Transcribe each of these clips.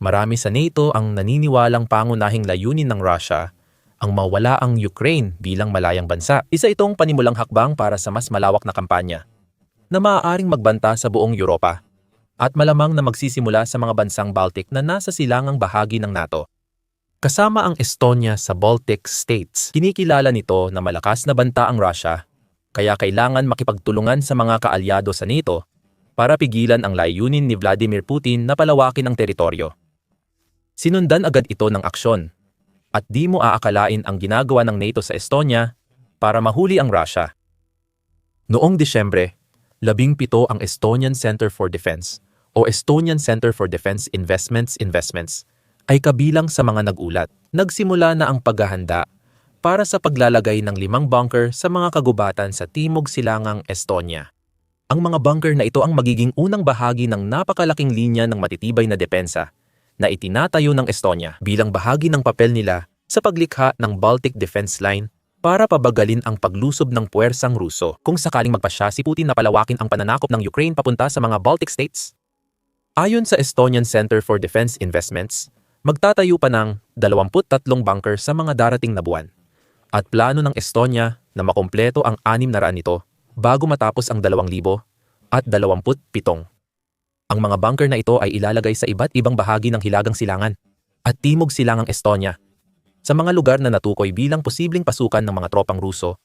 Marami sa NATO ang naniniwalang pangunahing layunin ng Russia ang mawala ang Ukraine bilang malayang bansa. Isa itong panimulang hakbang para sa mas malawak na kampanya na maaaring magbanta sa buong Europa at malamang na magsisimula sa mga bansang Baltic na nasa silangang bahagi ng NATO. Kasama ang Estonia sa Baltic States, kinikilala nito na malakas na banta ang Russia, kaya kailangan makipagtulungan sa mga kaalyado sa NATO para pigilan ang layunin ni Vladimir Putin na palawakin ang teritoryo. Sinundan agad ito ng aksyon, at di mo aakalain ang ginagawa ng NATO sa Estonia para mahuli ang Russia. Noong Disyembre, 17 ang Estonian Center for Defense o Estonian Center for Defense Investments ay kabilang sa mga nagulat. Nagsimula na ang paghahanda para sa paglalagay ng 5 bunker sa mga kagubatan sa Timog Silangang Estonia. Ang mga bunker na ito ang magiging unang bahagi ng napakalaking linya ng matitibay na depensa na itinatayo ng Estonia bilang bahagi ng papel nila sa paglikha ng Baltic Defense Line para pabagalin ang paglusob ng puwersang Ruso kung sakaling magpasya si Putin na palawakin ang pananakop ng Ukraine papunta sa mga Baltic states. Ayon sa Estonian Center for Defense Investments, magtatayo pa ng 23 bunker sa mga darating na buwan at plano ng Estonia na makumpleto ang 600 nito bago matapos ang 2027. Ang mga bunker na ito ay ilalagay sa iba't ibang bahagi ng Hilagang Silangan at Timog Silangang Estonia sa mga lugar na natukoy bilang posibleng pasukan ng mga tropang Ruso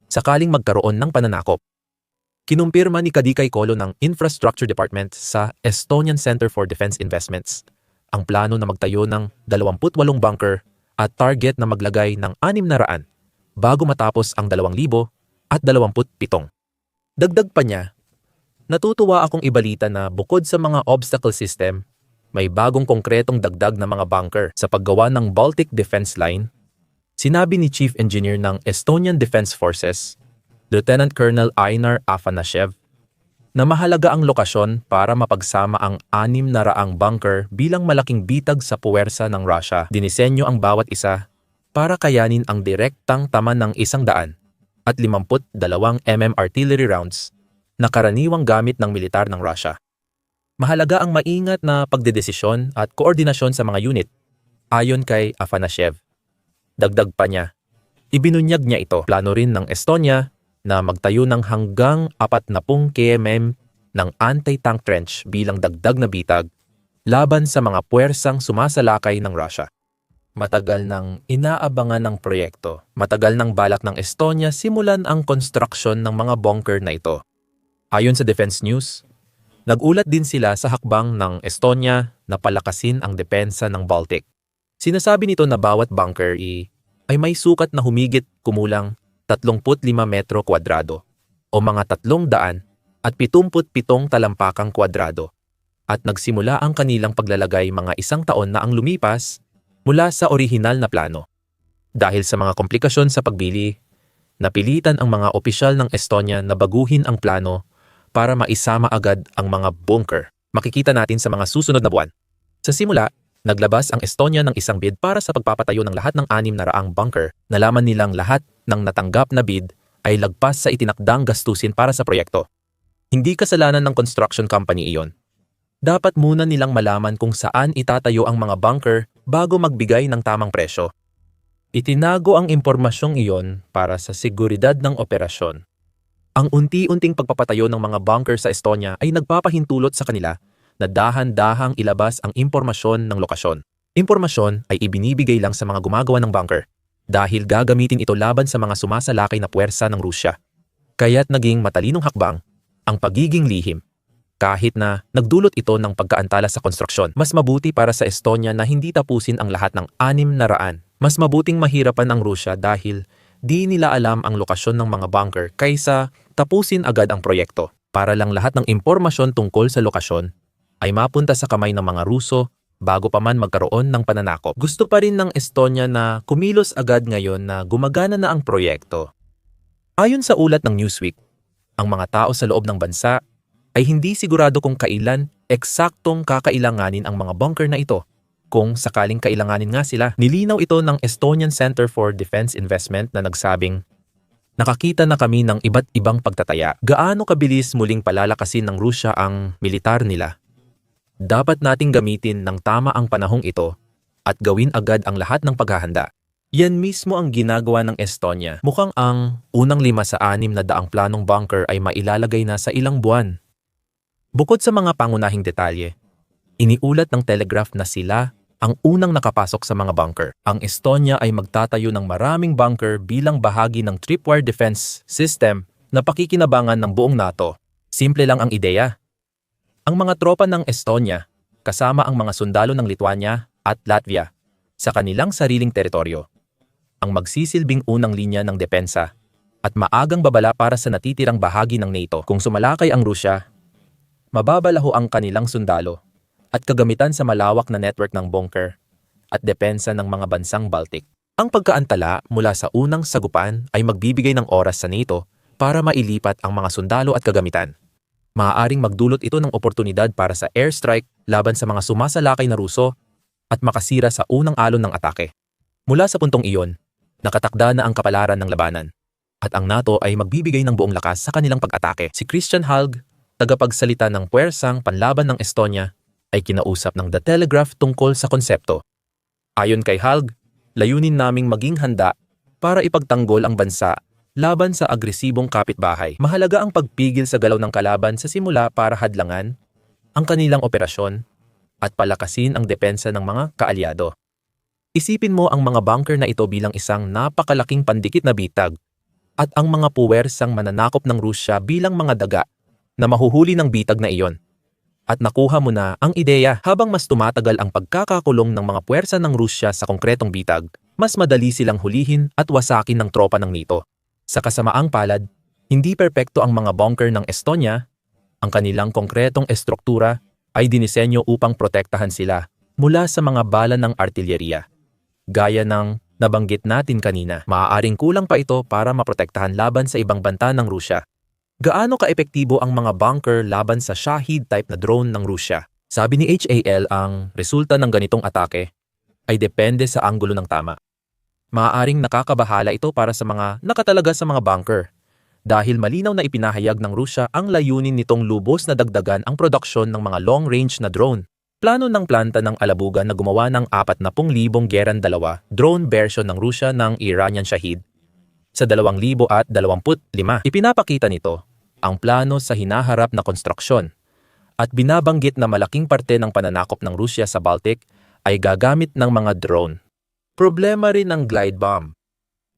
sakaling magkaroon ng pananakop. Kinumpirma ni Kadikay Kolo ng Infrastructure Department sa Estonian Center for Defense Investments ang plano na magtayo ng 28 bunker at target na maglagay ng 600 bago matapos ang 2027. Dagdag pa niya, natutuwa akong ibalita na bukod sa mga obstacle system, may bagong konkretong dagdag na mga bunker sa paggawa ng Baltic Defense Line. Sinabi ni Chief Engineer ng Estonian Defense Forces, Lieutenant Colonel Einar Afanashev, na mahalaga ang lokasyon para mapagsama ang 600 bunker bilang malaking bitag sa puwersa ng Russia. Dinisenyo ang bawat isa para kayanin ang direktang tama ng 100 at 52 mm artillery rounds na karaniwang gamit ng militar ng Russia. Mahalaga ang maingat na pagdedesisyon at koordinasyon sa mga unit, ayon kay Afanashev. Dagdag pa niya, ibinunyag niya ito. Plano rin ng Estonia na magtayo ng hanggang 40 km ng anti-tank trench bilang dagdag na bitag laban sa mga puwersang sumasalakay ng Russia. Matagal nang inaabangan ng proyekto. Matagal nang balak ng Estonia simulan ang construction ng mga bunker na ito. Ayon sa Defense News, nagulat din sila sa hakbang ng Estonia na palakasin ang depensa ng Baltic. Sinasabi nito na bawat bunker ay may sukat na humigit kumulang 35 metro kwadrado o mga 377 talampakang kwadrado at nagsimula ang kanilang paglalagay mga 1 taon na ang lumipas mula sa orihinal na plano. Dahil sa mga komplikasyon sa pagbili, napilitan ang mga opisyal ng Estonia na baguhin ang plano para maisama agad ang mga bunker. Makikita natin sa mga susunod na buwan. Sa simula, naglabas ang Estonia ng isang bid para sa pagpapatayo ng lahat ng 600 bunker. Nalaman nilang lahat ng natanggap na bid ay lagpas sa itinakdang gastusin para sa proyekto. Hindi kasalanan ng construction company iyon. Dapat muna nilang malaman kung saan itatayo ang mga bunker bago magbigay ng tamang presyo. Itinago ang impormasyong iyon para sa seguridad ng operasyon. Ang unti-unting pagpapatayo ng mga bunker sa Estonia ay nagpapahintulot sa kanila na dahan-dahang ilabas ang impormasyon ng lokasyon. Impormasyon ay ibinibigay lang sa mga gumagawa ng bunker dahil gagamitin ito laban sa mga sumasalakay na puwersa ng Rusya. Kaya't naging matalinong hakbang ang pagiging lihim. Kahit na nagdulot ito ng pagkaantala sa konstruksyon, mas mabuti para sa Estonia na hindi tapusin ang lahat ng 600. Mas mabuting mahirapan ang Rusya dahil di nila alam ang lokasyon ng mga bunker kaysa tapusin agad ang proyekto. Para lang lahat ng impormasyon tungkol sa lokasyon ay mapunta sa kamay ng mga Ruso bago pa man magkaroon ng pananakop. Gusto pa rin ng Estonia na kumilos agad ngayon na gumagana na ang proyekto. Ayon sa ulat ng Newsweek, ang mga tao sa loob ng bansa ay hindi sigurado kung kailan eksaktong kakailanganin ang mga bunker na ito. Kung sakaling kailanganin nga sila, nilinaw ito ng Estonian Center for Defense Investment na nagsabing, nakakita na kami ng iba't ibang pagtataya. Gaano kabilis muling palalakasin ng Rusya ang militar nila? Dapat nating gamitin ng tama ang panahong ito at gawin agad ang lahat ng paghahanda. Yan mismo ang ginagawa ng Estonia. Mukhang ang unang 5 sa 6 na daang planong bunker ay mailalagay na sa ilang buwan. Bukod sa mga pangunahing detalye, iniulat ng Telegraph na sila ang unang nakapasok sa mga bunker. Ang Estonia ay magtatayo ng maraming bunker bilang bahagi ng tripwire defense system na pakikinabangan ng buong NATO. Simple lang ang ideya. Ang mga tropa ng Estonia, kasama ang mga sundalo ng Lithuania at Latvia, sa kanilang sariling teritoryo, ang magsisilbing unang linya ng depensa at maagang babala para sa natitirang bahagi ng NATO. Kung sumalakay ang Rusya, mababalaho ang kanilang sundalo at kagamitan sa malawak na network ng bunker at depensa ng mga bansang Baltic. Ang pagkaantala mula sa unang sagupan ay magbibigay ng oras sa NATO para mailipat ang mga sundalo at kagamitan. Maaaring magdulot ito ng oportunidad para sa airstrike laban sa mga sumasalakay na Ruso at makasira sa unang alon ng atake. Mula sa puntong iyon, nakatakda na ang kapalaran ng labanan at ang NATO ay magbibigay ng buong lakas sa kanilang pag-atake. Si Christian Halg, tagapagsalita ng puwersang panlaban ng Estonia, ay kinausap ng The Telegraph tungkol sa konsepto. Ayon kay Halg, layunin naming maging handa para ipagtanggol ang bansa laban sa agresibong kapitbahay. Mahalaga ang pagpigil sa galaw ng kalaban sa simula para hadlangan ang kanilang operasyon at palakasin ang depensa ng mga kaalyado. Isipin mo ang mga bunker na ito bilang isang napakalaking pandikit na bitag at ang mga puwersang mananakop ng Rusya bilang mga daga na mahuhuli ng bitag na iyon. At nakuha mo na ang ideya. Habang mas tumatagal ang pagkakakulong ng mga puwersa ng Rusya sa konkretong bitag, mas madali silang hulihin at wasakin ng tropa ng NATO. Sa kasamaang palad, hindi perpekto ang mga bunker ng Estonia. Ang kanilang konkretong estruktura ay dinisenyo upang protektahan sila mula sa mga bala ng artilyeriya. Gaya ng nabanggit natin kanina, maaaring kulang pa ito para maprotektahan laban sa ibang banta ng Rusya. Gaano kaepektibo ang mga bunker laban sa Shahid type na drone ng Rusya? Sabi ni HAL, ang resulta ng ganitong atake ay depende sa anggulo ng tama. Maaaring nakakabahala ito para sa mga nakatalaga sa mga bunker dahil malinaw na ipinahayag ng Rusya ang layunin nitong lubos na dagdagan ang produksyon ng mga long-range na drone. Plano ng planta ng Alabugan na gumawa ng 40,000 Geran-2 drone version ng Rusya ng Iranian Shahid sa 2025. Ipinapakita nito ang plano sa hinaharap na konstruksyon at binabanggit na malaking parte ng pananakop ng Rusya sa Baltic ay gagamit ng mga drone. Problema rin ang glide bomb.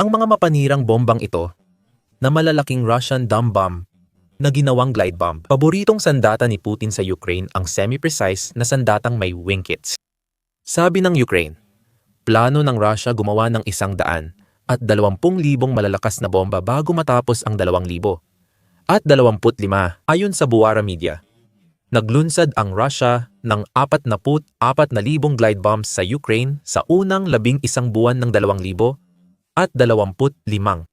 Ang mga mapanirang bombang ito na malalaking Russian dumb bomb na ginawang glide bomb. Paboritong sandata ni Putin sa Ukraine ang semi-precise na sandatang may wing kits. Sabi ng Ukraine, plano ng Russia gumawa ng 100 at 20,000 malalakas na bomba bago matapos ang 2,000 at 25 ayon sa Buara Media. Naglunsad ang Russia ng 44,000 glide bombs sa Ukraine sa unang 11 buwan ng 2,000 at 25.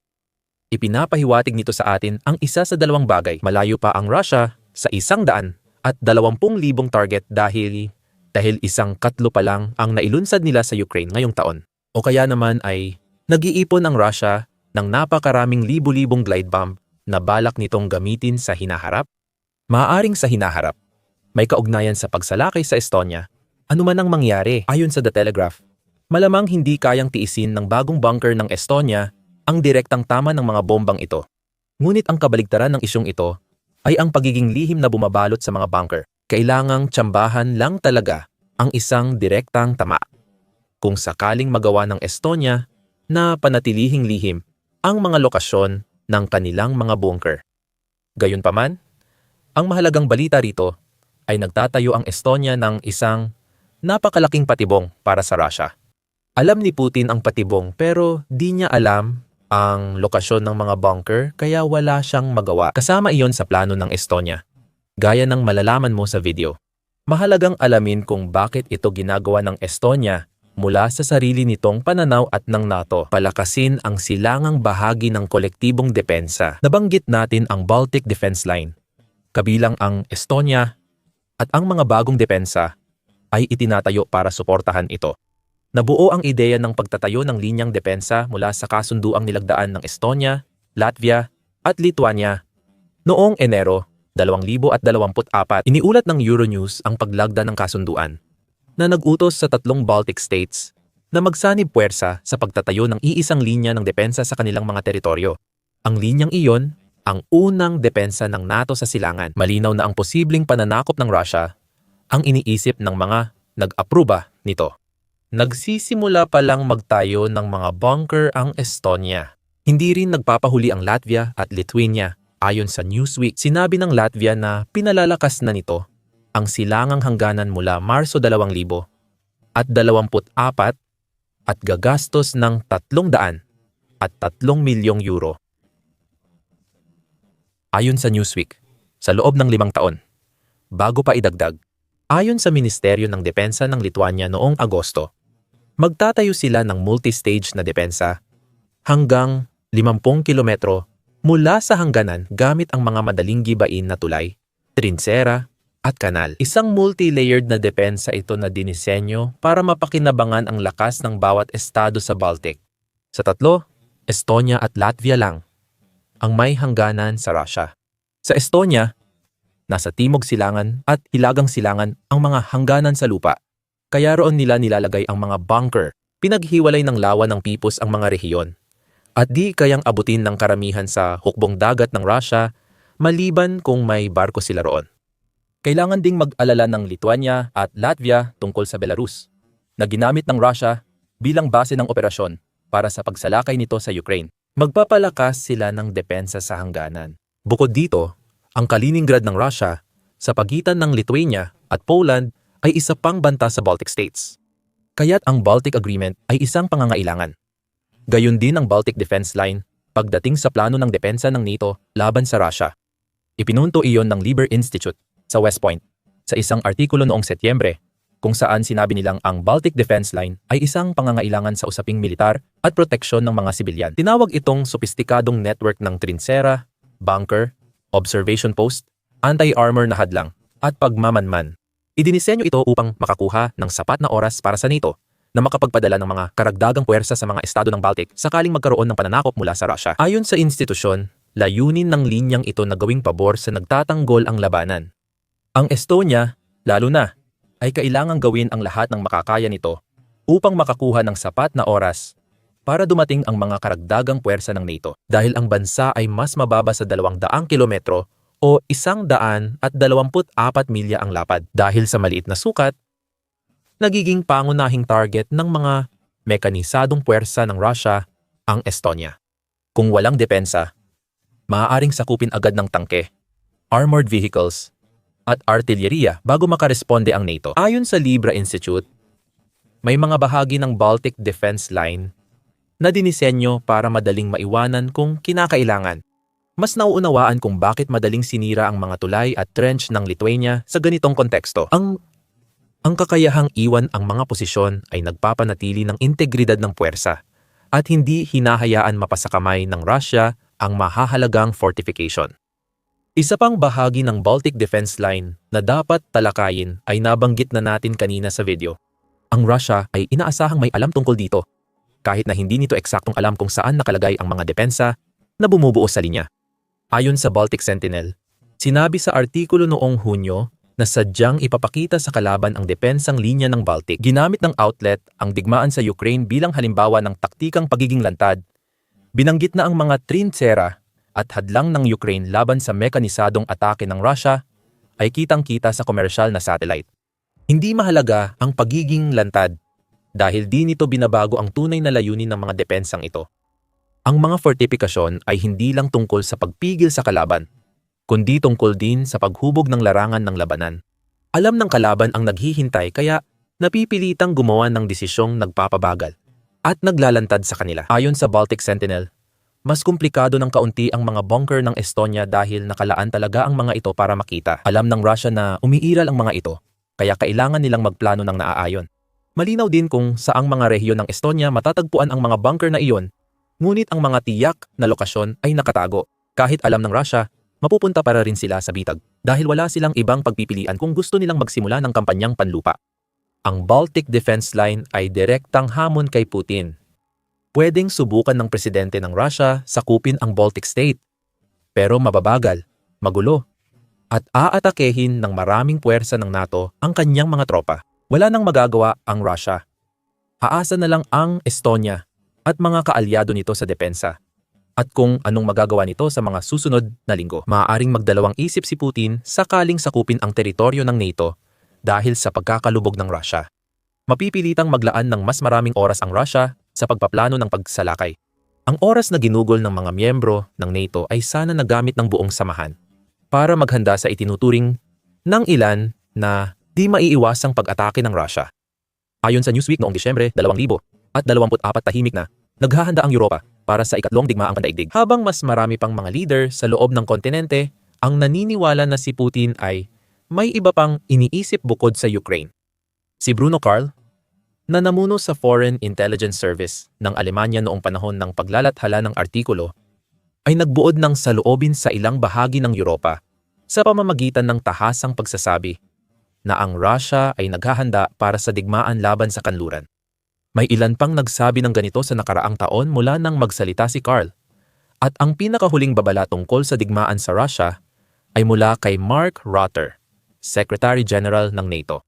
Ipinapahiwatig nito sa atin ang isa sa dalawang bagay. Malayo pa ang Russia sa 100 at 20,000 target dahil isang katlo pa lang ang nailunsad nila sa Ukraine ngayong taon. O kaya naman ay nag-iipon ang Russia ng napakaraming libu-libong glide bomb na balak nitong gamitin sa hinaharap? Maaaring sa hinaharap, may kaugnayan sa pagsalakay sa Estonia. Ano man ang mangyari, ayon sa The Telegraph, malamang hindi kayang tiisin ng bagong bunker ng Estonia ang direktang tama ng mga bombang ito. Ngunit ang kabaligtaran ng isyong ito ay ang pagiging lihim na bumabalot sa mga bunker. Kailangang tsambahan lang talaga ang isang direktang tama. Kung sakaling magawa ng Estonia na panatilihing lihim ang mga lokasyon ng kanilang mga bunker. Gayunpaman, ang mahalagang balita rito ay nagtatayo ang Estonia ng isang napakalaking patibong para sa Russia. Alam ni Putin ang patibong pero di niya alam ang lokasyon ng mga bunker kaya wala siyang magawa. Kasama iyon sa plano ng Estonia. Gaya ng malalaman mo sa video. Mahalagang alamin kung bakit ito ginagawa ng Estonia mula sa sarili nitong pananaw at ng NATO. Palakasin ang silangang bahagi ng kolektibong depensa. Nabanggit natin ang Baltic Defense Line. Kabilang ang Estonia at ang mga bagong depensa ay itinatayo para suportahan ito. Nabuo ang ideya ng pagtatayo ng linyang depensa mula sa kasunduang nilagdaan ng Estonia, Latvia at Lithuania noong Enero 2024. Iniulat ng Euronews ang paglagda ng kasunduan na nag-utos sa 3 Baltic states na magsanib puwersa sa pagtatayo ng iisang linya ng depensa sa kanilang mga teritoryo. Ang linyang iyon, ang unang depensa ng NATO sa silangan. Malinaw na ang posibleng pananakop ng Russia ang iniisip ng mga nag-apruba nito. Nagsisimula pa lang magtayo ng mga bunker ang Estonia. Hindi rin nagpapahuli ang Latvia at Lithuania. Ayon sa Newsweek, sinabi ng Latvia na pinalalakas na nito ang silangang hangganan mula Marso 2024 at gagastos ng 300 at 3 milyong euro. Ayon sa Newsweek, sa loob ng 5 taon, bago pa idagdag, ayon sa Ministeryo ng Depensa ng Lithuania noong Agosto, magtatayo sila ng multi-stage na depensa hanggang 50 kilometro mula sa hangganan gamit ang mga madaling gibain na tulay, trinsera, at kanal. Isang multi-layered na depensa ito na dinisenyo para mapakinabangan ang lakas ng bawat estado sa Baltic. Sa 3, Estonia at Latvia lang ang may hangganan sa Russia. Sa Estonia, nasa timog silangan at hilagang silangan ang mga hangganan sa lupa. Kaya roon nila nilalagay ang mga bunker. Pinaghiwalay ng lawa ng Pipos ang mga rehiyon. At di kayang abutin ng karamihan sa hukbong dagat ng Russia maliban kung may barko sila roon. Kailangan ding mag-alala ng Lithuania at Latvia tungkol sa Belarus, na ginamit ng Russia bilang base ng operasyon para sa pagsalakay nito sa Ukraine. Magpapalakas sila ng depensa sa hangganan. Bukod dito, ang Kaliningrad ng Russia sa pagitan ng Lithuania at Poland ay isa pang banta sa Baltic states. Kaya't ang Baltic Agreement ay isang pangangailangan. Gayon din ang Baltic Defense Line pagdating sa plano ng depensa ng NATO laban sa Russia. Ipinunto iyon ng Liber Institute sa West Point sa isang artikulo noong Setyembre kung saan sinabi nilang ang Baltic Defense Line ay isang pangangailangan sa usaping militar at proteksyon ng mga sibilyan. Tinawag itong sopistikadong network ng trinsera, bunker, observation post, anti-armor na hadlang, at pagmamanman. Idinisenyo ito upang makakuha ng sapat na oras para sa NATO na makapagpadala ng mga karagdagang puwersa sa mga estado ng Baltic sakaling magkaroon ng pananakop mula sa Russia. Ayon sa institusyon, layunin ng linyang ito na gawing pabor sa nagtatanggol ang labanan. Ang Estonia, lalo na, ay kailangang gawin ang lahat ng makakaya nito upang makakuha ng sapat na oras para dumating ang mga karagdagang puwersa ng NATO dahil ang bansa ay mas mababa sa 200 kilometro o 124 milya ang lapad. Dahil sa maliit na sukat, nagiging pangunahing target ng mga mekanisadong puwersa ng Russia ang Estonia. Kung walang depensa, maaaring sakupin agad ng tangke, armored vehicles, at artilleriya bago makaresponde ang NATO. Ayon sa Libra Institute, may mga bahagi ng Baltic Defense Line na dinisenyo para madaling maiwanan kung kinakailangan. Mas nauunawaan kung bakit madaling sinira ang mga tulay at trench ng Lithuania sa ganitong konteksto. Ang kakayahang iwan ang mga posisyon ay nagpapanatili ng integridad ng puwersa at hindi hinahayaan mapasakamay ng Russia ang mahahalagang fortification. Isa pang bahagi ng Baltic Defense Line na dapat talakayin ay nabanggit na natin kanina sa video. Ang Russia ay inaasahang may alam tungkol dito, kahit na hindi nito eksaktong alam kung saan nakalagay ang mga depensa na bumubuo sa linya. Ayon sa Baltic Sentinel, sinabi sa artikulo noong Hunyo na sadyang ipapakita sa kalaban ang depensang linya ng Baltic. Ginamit ng outlet ang digmaan sa Ukraine bilang halimbawa ng taktikang pagiging lantad. Binanggit na ang mga trinsera at hadlang ng Ukraine laban sa mekanisadong atake ng Russia ay kitang-kita sa komersyal na satellite. Hindi mahalaga ang pagiging lantad dahil di nito binabago ang tunay na layunin ng mga depensang ito. Ang mga fortifikasyon ay hindi lang tungkol sa pagpigil sa kalaban, kundi tungkol din sa paghubog ng larangan ng labanan. Alam ng kalaban ang naghihintay kaya napipilitang gumawa ng desisyong nagpapabagal at naglalantad sa kanila. Ayon sa Baltic Sentinel, mas komplikado ng kaunti ang mga bunker ng Estonia dahil nakalaan talaga ang mga ito para makita. Alam ng Russia na umiiral ang mga ito, kaya kailangan nilang magplano ng naaayon. Malinaw din kung saang mga rehiyon ng Estonia matatagpuan ang mga bunker na iyon, ngunit ang mga tiyak na lokasyon ay nakatago. Kahit alam ng Russia, mapupunta para rin sila sa bitag dahil wala silang ibang pagpipilian kung gusto nilang magsimula ng kampanyang panlupa. Ang Baltic Defense Line ay direktang hamon kay Putin. Pwedeng subukan ng presidente ng Russia sakupin ang Baltic State, pero mababagal, magulo, at aatakehin ng maraming puwersa ng NATO ang kanyang mga tropa. Wala nang magagawa ang Russia. Aasa na lang ang Estonia at mga kaalyado nito sa depensa. At kung anong magagawa nito sa mga susunod na linggo. Maaaring magdalawang isip si Putin sakaling sakupin ang teritoryo ng NATO dahil sa pagkakalubog ng Russia. Mapipilitang maglaan ng mas maraming oras ang Russia sa pagpaplano ng pagsalakay. Ang oras na ginugol ng mga miyembro ng NATO ay sana nagamit ng buong samahan para maghanda sa itinuturing ng ilan na di maiiwasang pag-atake ng Russia. Ayon sa Newsweek noong Disyembre 2024, tahimik na naghahanda ang Europa para sa ikatlong digmaang pandaigdig. Habang mas marami pang mga leader sa loob ng kontinente ang naniniwala na si Putin ay may iba pang iniisip bukod sa Ukraine. Si Bruno Karl, na namuno sa Foreign Intelligence Service ng Alemanya noong panahon ng paglalathala ng artikulo, ay nagbuod ng saloobin sa ilang bahagi ng Europa sa pamamagitan ng tahasang pagsasabi na ang Russia ay naghahanda para sa digmaan laban sa kanluran. May ilan pang nagsabi ng ganito sa nakaraang taon mula nang magsalita si Karl. At ang pinakahuling babala tungkol sa digmaan sa Russia ay mula kay Mark Rutte, Secretary General ng NATO.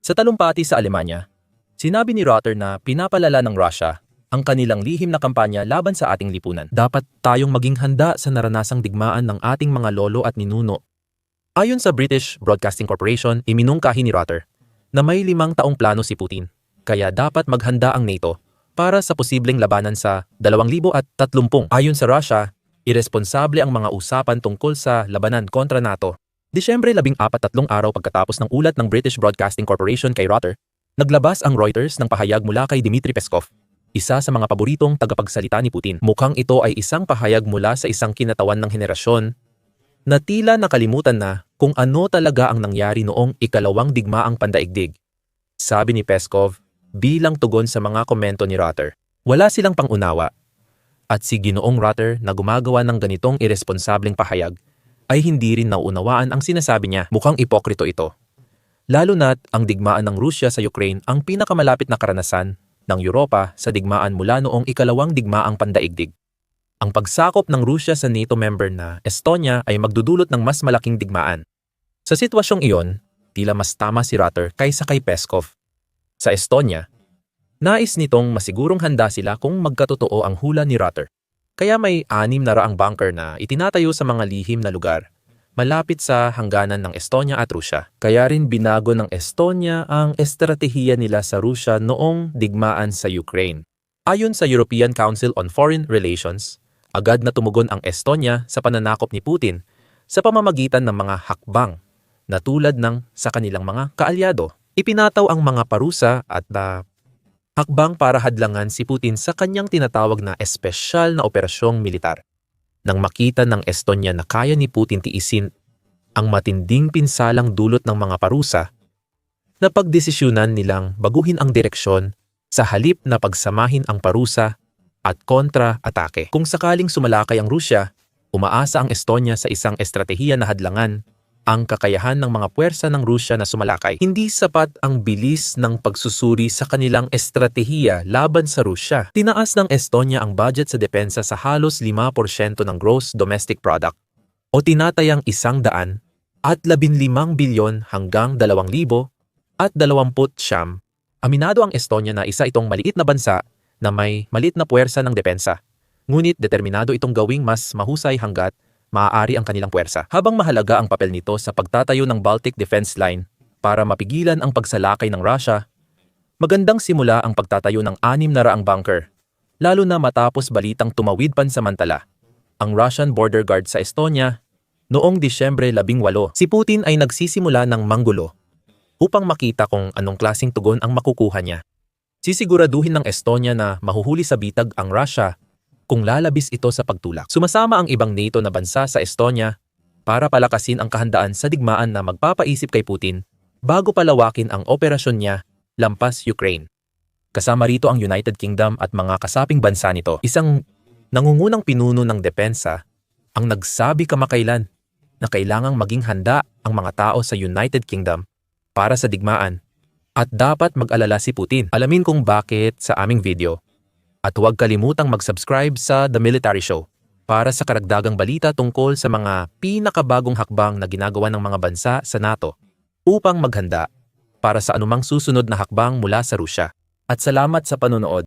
Sa talumpati sa Alemanya, sinabi ni Rutte na pinapalala ng Russia ang kanilang lihim na kampanya laban sa ating lipunan. Dapat tayong maging handa sa naranasang digmaan ng ating mga lolo at ninuno. Ayon sa British Broadcasting Corporation, iminungkahi ni Rutte na may 5 taong plano si Putin, kaya dapat maghanda ang NATO para sa posibleng labanan sa 2030. Ayon sa Russia, iresponsable ang mga usapan tungkol sa labanan kontra NATO. Disyembre 14, 3 araw pagkatapos ng ulat ng British Broadcasting Corporation kay Rutte, naglabas ang Reuters ng pahayag mula kay Dmitry Peskov, isa sa mga paboritong tagapagsalita ni Putin. Mukhang ito ay isang pahayag mula sa isang kinatawan ng henerasyon na tila nakalimutan na kung ano talaga ang nangyari noong ikalawang digmaang pandaigdig. Sabi ni Peskov bilang tugon sa mga komento ni Rutte. Wala silang pangunawa. At si Ginoong Rutte na gumagawa ng ganitong iresponsableng pahayag ay hindi rin nauunawaan ang sinasabi niya. Mukhang ipokrito ito. Lalo na't ang digmaan ng Rusya sa Ukraine ang pinakamalapit na karanasan ng Europa sa digmaan mula noong ikalawang digmaang pandaigdig. Ang pagsakop ng Rusya sa NATO member na Estonia ay magdudulot ng mas malaking digmaan. Sa sitwasyong iyon, tila mas tama si Rutte kaysa kay Peskov. Sa Estonia, nais nitong masigurong handa sila kung magkatotoo ang hula ni Rutte. Kaya may 6 na raang bunker na itinatayo sa mga lihim na lugar malapit sa hangganan ng Estonia at Rusya. Kaya rin binago ng Estonia ang estratehiya nila sa Rusya noong digmaan sa Ukraine. Ayon sa European Council on Foreign Relations, agad na tumugon ang Estonia sa pananakop ni Putin sa pamamagitan ng mga hakbang na tulad ng sa kanilang mga kaalyado. Ipinataw ang mga parusa at hakbang para hadlangan si Putin sa kanyang tinatawag na espesyal na operasyong militar. Nang makita ng Estonia na kaya ni Putin tiisin ang matinding pinsalang dulot ng mga parusa, napagdesisyunan nilang baguhin ang direksyon sa halip na pagsamahin ang parusa at kontra-atake. Kung sakaling sumalakay ang Rusya, umaasa ang Estonia sa isang estratehiya na hadlangan ang kakayahan ng mga puwersa ng Rusya na sumalakay. Hindi sapat ang bilis ng pagsusuri sa kanilang estratehiya laban sa Rusya. Tinaas ng Estonia ang budget sa depensa sa halos 5% ng gross domestic product o tinatayang 115 bilyon hanggang 2,020. Aminado ang Estonia na isa itong maliit na bansa na may maliit na puwersa ng depensa. Ngunit determinado itong gawing mas mahusay hanggat maaari ang kanilang puwersa. Habang mahalaga ang papel nito sa pagtatayo ng Baltic Defense Line para mapigilan ang pagsalakay ng Russia, magandang simula ang pagtatayo ng 6 na raang bunker, lalo na matapos balitang tumawid pansamantala ang Russian Border Guard sa Estonia noong Disyembre 18. Si Putin ay nagsisimula ng manggulo upang makita kung anong klaseng tugon ang makukuha niya. Sisiguraduhin ng Estonia na mahuhuli sa bitag ang Russia kung lalabis ito sa pagtulak. Sumasama ang ibang NATO na bansa sa Estonia para palakasin ang kahandaan sa digmaan na magpapaisip kay Putin bago palawakin ang operasyon niya lampas Ukraine. Kasama rito ang United Kingdom at mga kasaping bansa nito. Isang nangungunang pinuno ng depensa ang nagsabi kamakailan na kailangang maging handa ang mga tao sa United Kingdom para sa digmaan at dapat mag-alala si Putin. Alamin kung bakit sa aming video. At huwag kalimutang mag-subscribe sa The Military Show para sa karagdagang balita tungkol sa mga pinakabagong hakbang na ginagawa ng mga bansa sa NATO upang maghanda para sa anumang susunod na hakbang mula sa Rusya. At salamat sa panonood.